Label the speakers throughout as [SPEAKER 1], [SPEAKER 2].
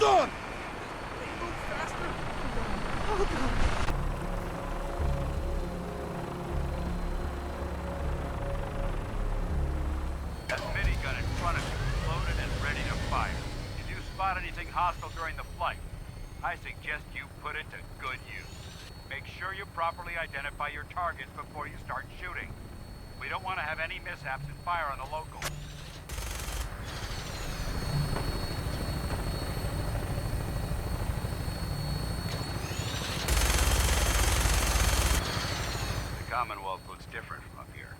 [SPEAKER 1] Hold on!
[SPEAKER 2] Move faster! Oh, God.
[SPEAKER 3] That minigun in front of you is loaded and ready to fire. If you spot anything hostile during the flight, I suggest you put it to good use. Make sure you properly identify your targets before you start shooting. We don't want to have any mishaps and fire on the locals. The Commonwealth looks different from up here,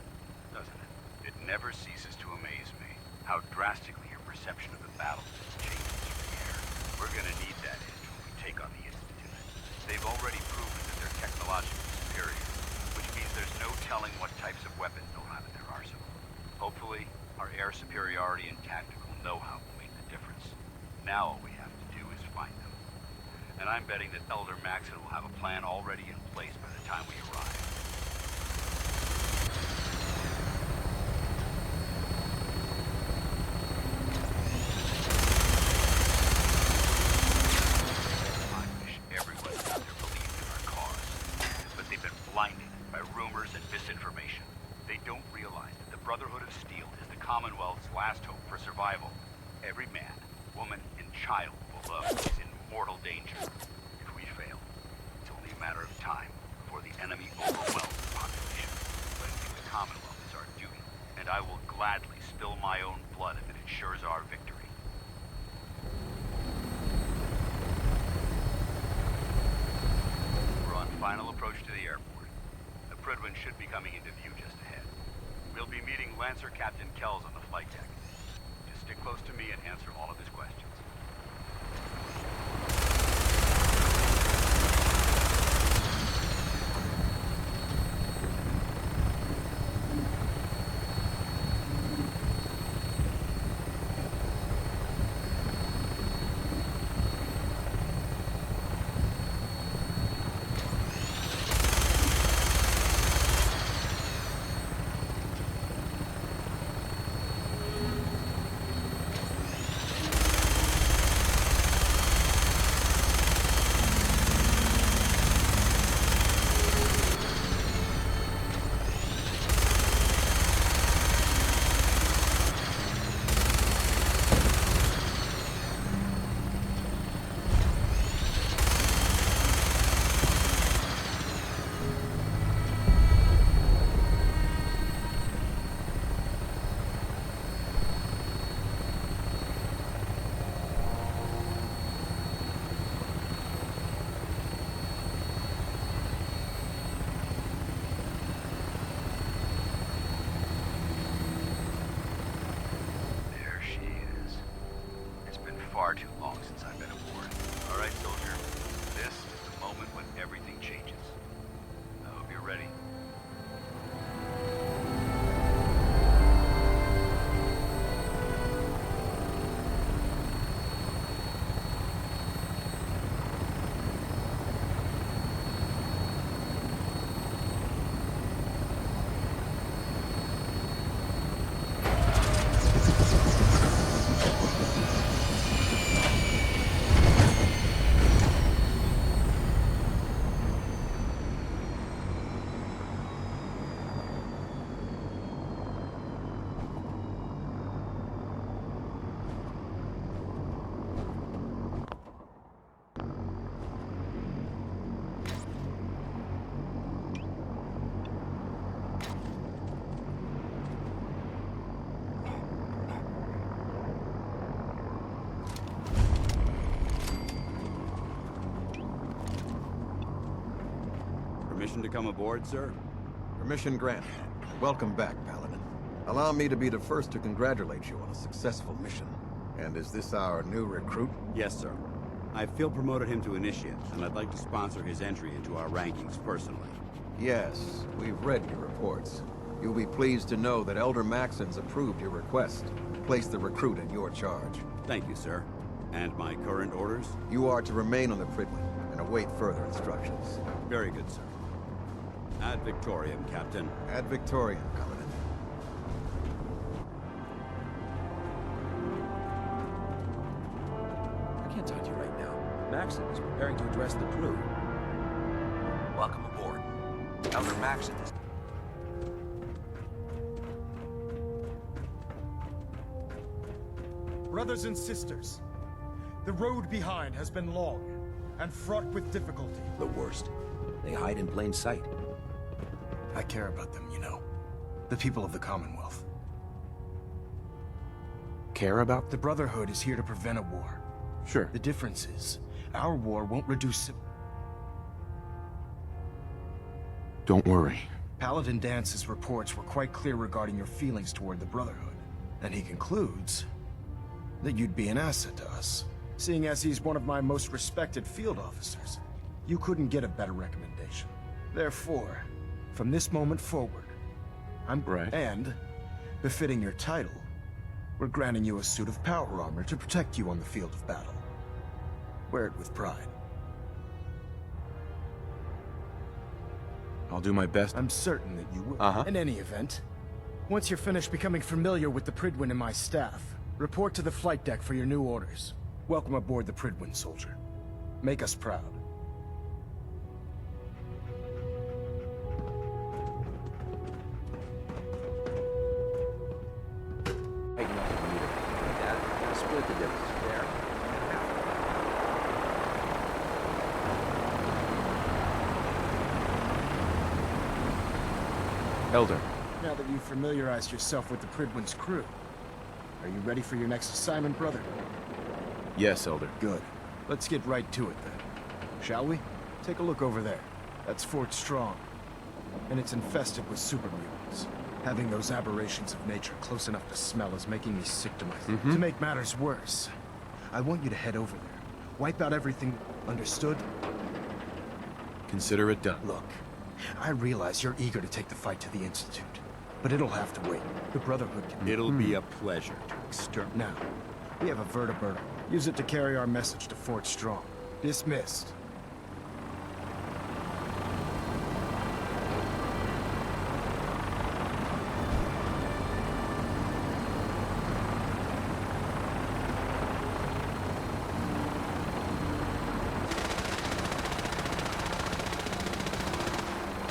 [SPEAKER 3] doesn't it? It never ceases to amaze me how drastically your perception of the battle changes through the air. We're gonna need that edge when we take on the Institute. They've already proven that they're technologically superior, which means there's no telling what types of weapons they'll have in their arsenal. Hopefully, our air superiority and tactical know-how will make the difference. Now all we have to do is find them. And I'm betting that Elder Maxson will have a plan already in place by the time we arrive. I wish everyone out there believed in our cause, but they've been blinded by rumors and misinformation. They don't realize that the Brotherhood of Steel is the Commonwealth's last hope for survival. Every man, woman, and child below is in mortal danger. If we fail, it's only a matter of time before the enemy overwhelms the population. Cleansing the Commonwealth is our duty, and I will gladly spill my own blood if it ensures our victory. We're on final approach to the airport. The Prydwen should be coming into view just ahead. We'll be meeting Lancer Captain Kells on the flight deck. Just stick close to me and answer all of his questions. Far too long since I've been aboard. All right, soldier. This is the moment when everything changes. I hope you're ready.
[SPEAKER 4] Permission to come aboard, sir?
[SPEAKER 5] Permission granted. Welcome back, Paladin. Allow me to be the first to congratulate you on a successful mission. And is this our new recruit?
[SPEAKER 4] Yes, sir. I feel promoted him to initiate, and I'd like to sponsor his entry into our rankings personally.
[SPEAKER 5] Yes, we've read your reports. You'll be pleased to know that Elder Maxson's approved your request. Place the recruit in your charge.
[SPEAKER 4] Thank you, sir. And my current orders?
[SPEAKER 5] You are to remain on the Prydwen and await further instructions.
[SPEAKER 4] Very good, sir. Ad Victoriam, Captain.
[SPEAKER 5] Ad Victoriam, Paladin.
[SPEAKER 2] I can't
[SPEAKER 1] talk to you right now. Maxson is preparing to address the crew. Welcome aboard. Elder Maxson is...
[SPEAKER 6] Brothers and sisters, the road behind has been long and fraught with difficulty.
[SPEAKER 1] the worst. They hide in plain sight.
[SPEAKER 6] I care about them, you know. The people of the Commonwealth.
[SPEAKER 1] Care about
[SPEAKER 6] The Brotherhood is here to prevent a war.
[SPEAKER 1] Sure.
[SPEAKER 6] The difference is, our war won't reduce...
[SPEAKER 1] Don't worry.
[SPEAKER 6] Paladin Dance's reports were quite clear regarding your feelings toward the Brotherhood. And he concludes that you'd be an asset to us. Seeing as he's one of my most respected field officers, you couldn't get a better recommendation. Therefore, from this moment forward, I'm...
[SPEAKER 1] Right.
[SPEAKER 6] And, befitting your title, we're granting you a suit of power armor to protect you on the field of battle. Wear it with pride.
[SPEAKER 1] I'll do my best.
[SPEAKER 6] I'm certain that you will.
[SPEAKER 1] Uh-huh.
[SPEAKER 6] In any event, once you're finished becoming familiar with the Prydwen and my staff, report to the flight deck for your new orders. Welcome aboard the Prydwen, soldier. Make us proud.
[SPEAKER 1] Tighten up the meter. Like that. Now split the difference. There. Elder.
[SPEAKER 6] Now that you've familiarized yourself with the Prydwen's crew, are you ready for your next assignment, brother?
[SPEAKER 1] Yes, Elder.
[SPEAKER 6] Good. Let's get right to it then. Shall we? Take a look over there. That's Fort Strong. And it's infested with super mutants. Having those aberrations of nature close enough to smell is making me sick to my... To make matters worse, I want you to head over there. Wipe out everything. Understood?
[SPEAKER 1] Consider it done.
[SPEAKER 6] Look, I realize you're eager to take the fight to the Institute. But it'll have to wait. The Brotherhood can...
[SPEAKER 4] It'll be a pleasure to exterminate.
[SPEAKER 6] Now, we have a vertibird. Use it to carry our message to Fort Strong. Dismissed.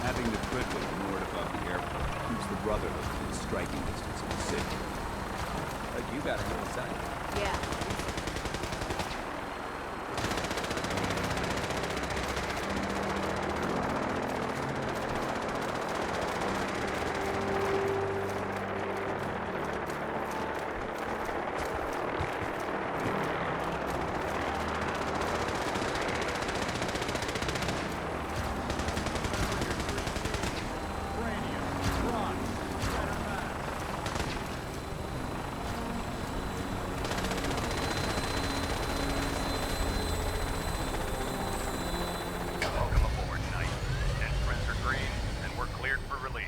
[SPEAKER 4] Having the Prydwen moored above the airport keeps the Brotherhood within striking distance of the city. But you got a new assignment.
[SPEAKER 7] Yeah.
[SPEAKER 3] Welcome aboard, Knight. Instruments are green, and we're cleared for release.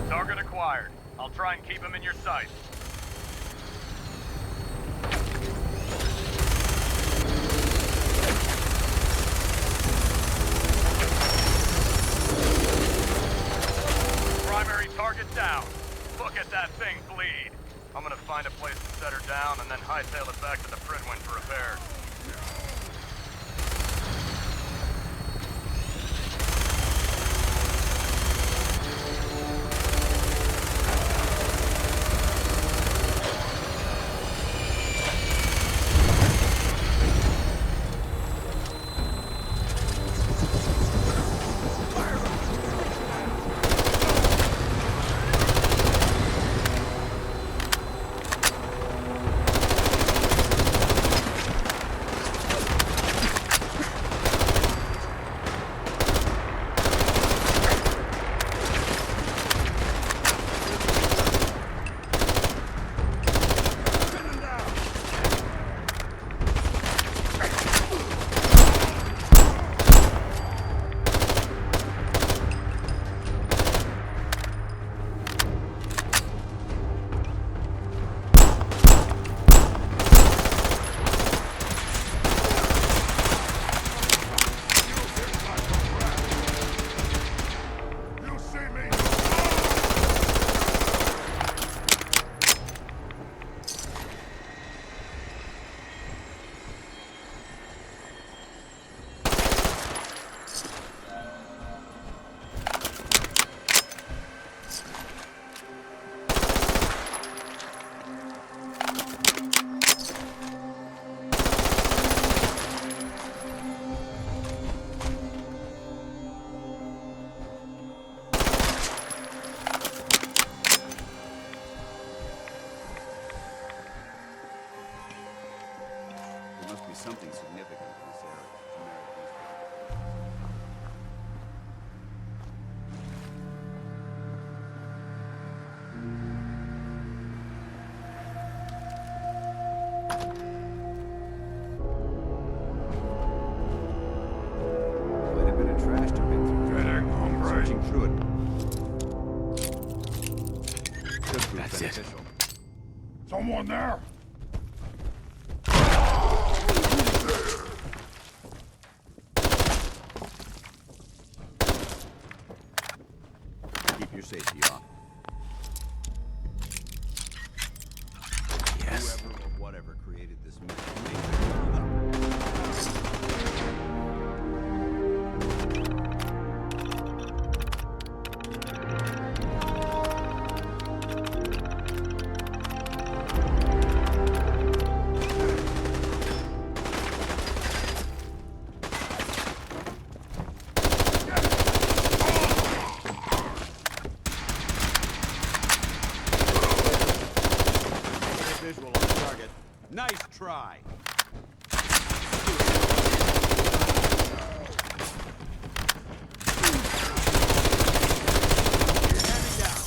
[SPEAKER 3] Target acquired. I'll try and keep him in your sight. Primary target down. Look at that thing bleed. I'm gonna find a place to set her down and then hightail it back to the Prydwen for repairs. something significant in this area to merit these.
[SPEAKER 4] Quite a bit of trash to pick through.
[SPEAKER 7] Getting hungry.
[SPEAKER 4] Searching through it. Could prove
[SPEAKER 3] That's it.
[SPEAKER 4] beneficial.
[SPEAKER 7] Someone there!
[SPEAKER 4] Keep your safety off.
[SPEAKER 3] Yes.
[SPEAKER 4] Whoever or whatever created this mission made their own.
[SPEAKER 7] Visual on target. Nice try. Enemy down.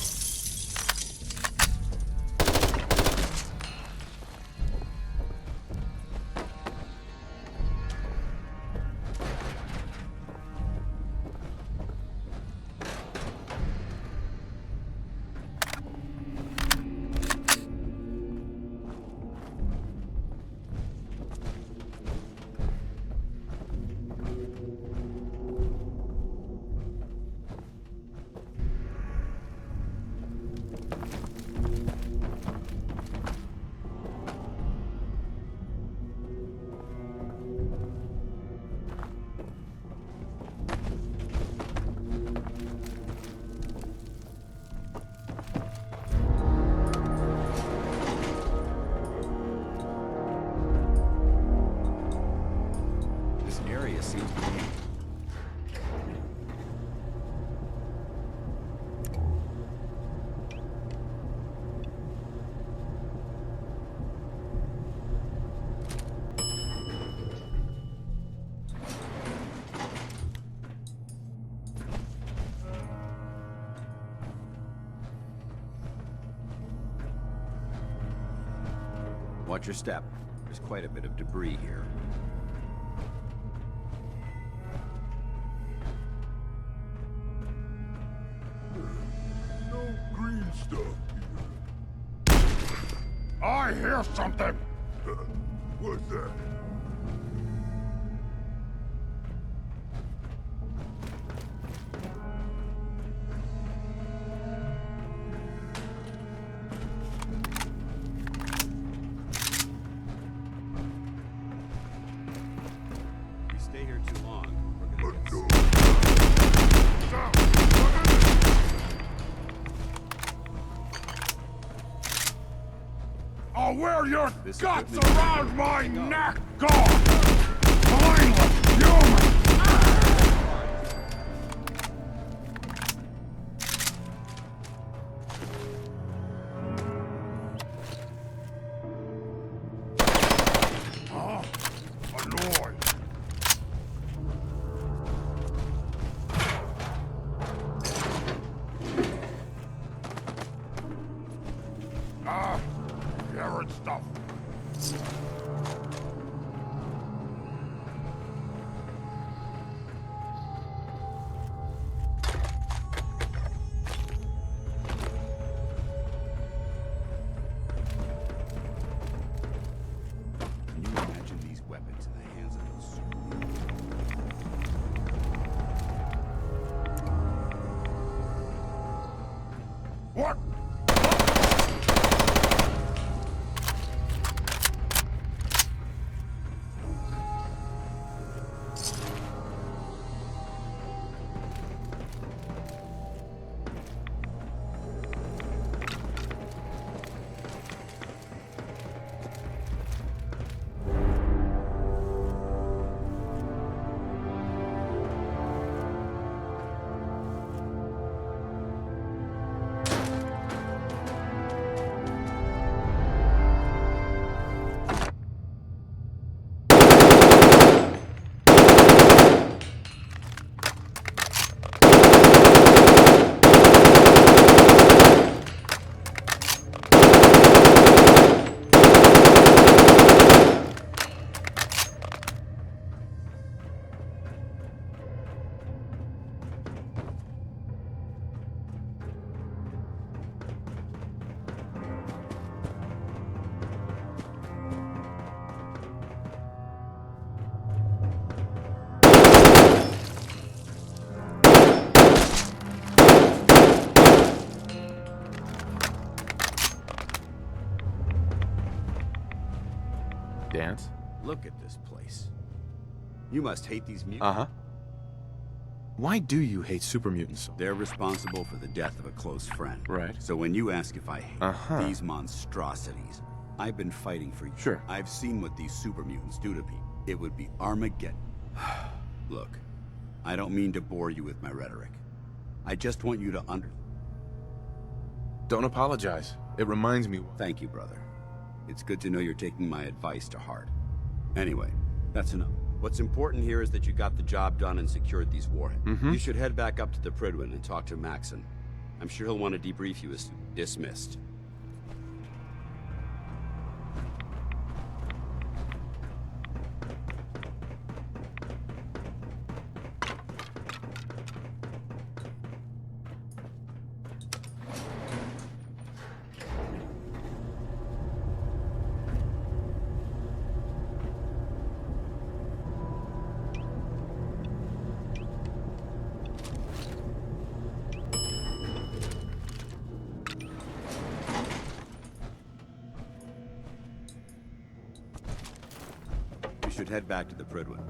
[SPEAKER 4] This area seems to be... Watch your step. There's quite a bit of debris here.
[SPEAKER 7] No green stuff here. I hear something! What's that?
[SPEAKER 4] If we stay here too long, we're gonna get...
[SPEAKER 7] I'll wear your
[SPEAKER 4] This
[SPEAKER 7] guts
[SPEAKER 4] equipment-
[SPEAKER 7] around my neck, God! Mindless human! Huh? Annoyed. Carrot stuff.
[SPEAKER 8] Dance?
[SPEAKER 4] Look at this place. You must hate these mutants.
[SPEAKER 8] Uh-huh. Why do you hate super mutants?
[SPEAKER 3] They're responsible for the death of a close friend.
[SPEAKER 8] Right.
[SPEAKER 3] So when you ask if I hate
[SPEAKER 8] Uh-huh.
[SPEAKER 3] these monstrosities, I've been fighting for years.
[SPEAKER 8] Sure.
[SPEAKER 3] I've seen what these super mutants do to people. It would be Armageddon. Look, I don't mean to bore you with my rhetoric. I just want you to
[SPEAKER 8] Don't apologize. It reminds me...
[SPEAKER 3] Thank you, brother. It's good to know you're taking my advice to heart. Anyway, that's enough. What's important here is that you got the job done and secured these warheads. You should head back up to the Prydwen and talk to Maxson. I'm sure he'll want to debrief you as dismissed. You should head back to the Prydwen.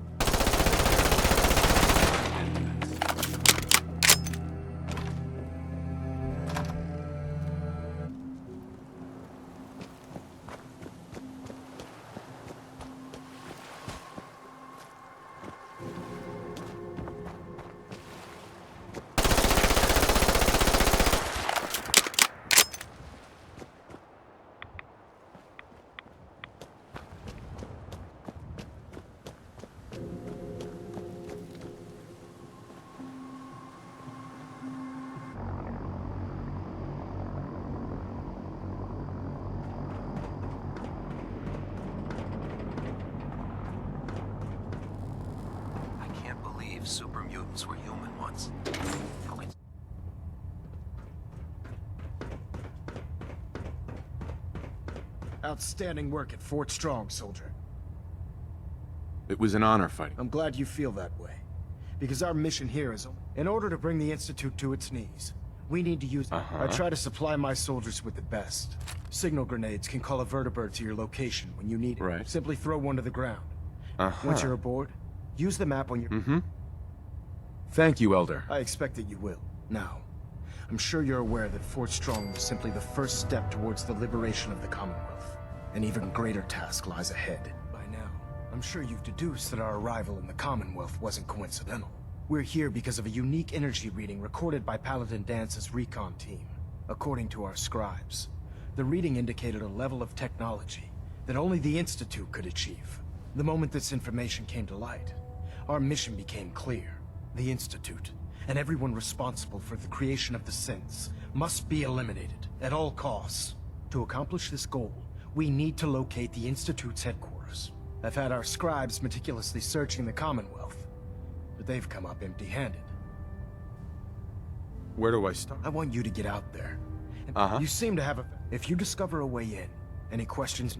[SPEAKER 1] Super mutants were human once.
[SPEAKER 6] Outstanding work at Fort Strong, soldier.
[SPEAKER 8] It was an honor fighting.
[SPEAKER 6] I'm glad you feel that way. Because our mission here is, in order to bring the Institute to its knees, we need to use... I try to supply my soldiers with the best. Signal grenades can call a vertibird to your location when you need it.
[SPEAKER 8] Right.
[SPEAKER 6] Simply throw one to the ground. Once you're aboard, use the map on your...
[SPEAKER 8] Thank you, Elder.
[SPEAKER 6] I expect that you will. Now, I'm sure you're aware that Fort Strong was simply the first step towards the liberation of the Commonwealth. An even greater task lies ahead. By now, I'm sure you've deduced that our arrival in the Commonwealth wasn't coincidental. We're here because of a unique energy reading recorded by Paladin Dance's recon team. According to our scribes, the reading indicated a level of technology that only the Institute could achieve. The moment this information came to light, our mission became clear. The Institute, and everyone responsible for the creation of the synths, must be eliminated at all costs. To accomplish this goal, we need to locate the Institute's headquarters. I've had our scribes meticulously searching the Commonwealth, but they've come up empty-handed.
[SPEAKER 8] Where do I start?
[SPEAKER 6] I want you to get out there. You seem to have a... If you discover a way in, any questions?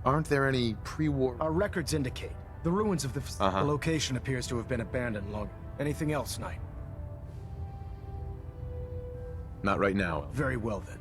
[SPEAKER 8] Aren't there any pre-war...
[SPEAKER 6] Our records indicate the ruins of the... The location appears to have been abandoned long... Anything else, Knight?
[SPEAKER 8] Not right now.
[SPEAKER 6] Very well, then.